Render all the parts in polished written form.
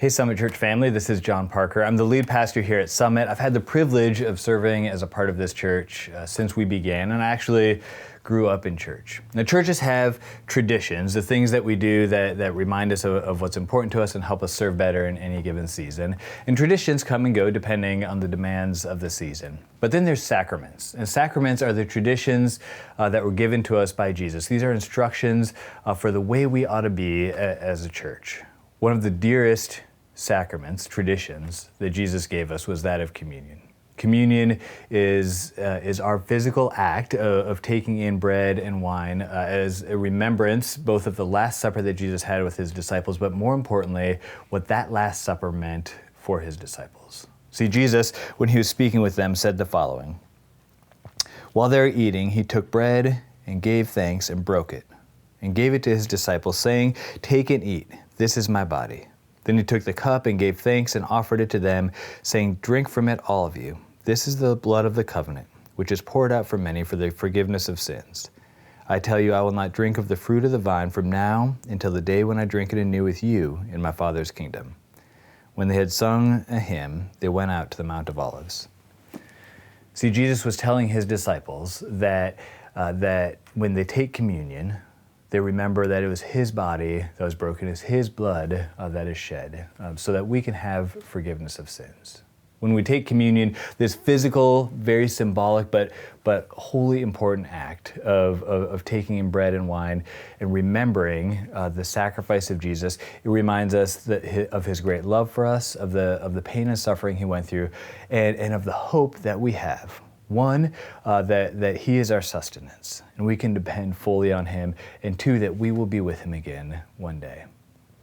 Hey Summit Church family, this is John Parker. I'm the lead pastor here at Summit. I've had the privilege of serving as a part of this church since we began, and I actually grew up in church. Now, churches have traditions, the things that we do that remind us of what's important to us and help us serve better in any given season. And traditions come and go depending on the demands of the season. But then there's sacraments, and sacraments are the traditions that were given to us by Jesus. These are instructions for the way we ought to be as a church. One of the dearest sacraments, traditions that Jesus gave us was that of communion. Communion is our physical act of taking in bread and wine as a remembrance both of the Last Supper that Jesus had with his disciples, but more importantly, what that Last Supper meant for his disciples. See, Jesus, when he was speaking with them, said the following: "While they were eating, he took bread and gave thanks and broke it and gave it to his disciples, saying, 'Take and eat, this is my body.' Then he took the cup and gave thanks and offered it to them, saying, 'Drink from it, all of you. This is the blood of the covenant, which is poured out for many for the forgiveness of sins. I tell you, I will not drink of the fruit of the vine from now until the day when I drink it anew with you in my Father's kingdom.' When they had sung a hymn, they went out to the Mount of Olives." See, Jesus was telling his disciples that when they take communion, they remember that it was his body that was broken, it's his blood that is shed, so that we can have forgiveness of sins. When we take communion, this physical, very symbolic, but wholly important act of taking in bread and wine and remembering the sacrifice of Jesus, it reminds us of his great love for us, of the pain and suffering he went through, and of the hope that we have. One, that he is our sustenance, and we can depend fully on him, and two, that we will be with him again one day.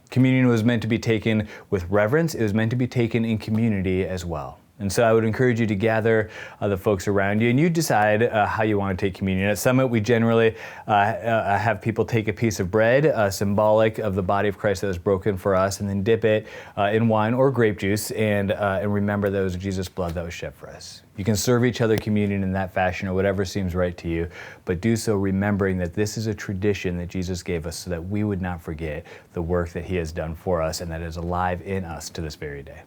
Communion was meant to be taken with reverence. It was meant to be taken in community as well. And so I would encourage you to gather the folks around you, and you decide how you want to take communion. At Summit, we generally have people take a piece of bread, symbolic of the body of Christ that was broken for us, and then dip it in wine or grape juice, and remember that it was Jesus' blood that was shed for us. You can serve each other communion in that fashion or whatever seems right to you, but do so remembering that this is a tradition that Jesus gave us so that we would not forget the work that he has done for us and that is alive in us to this very day.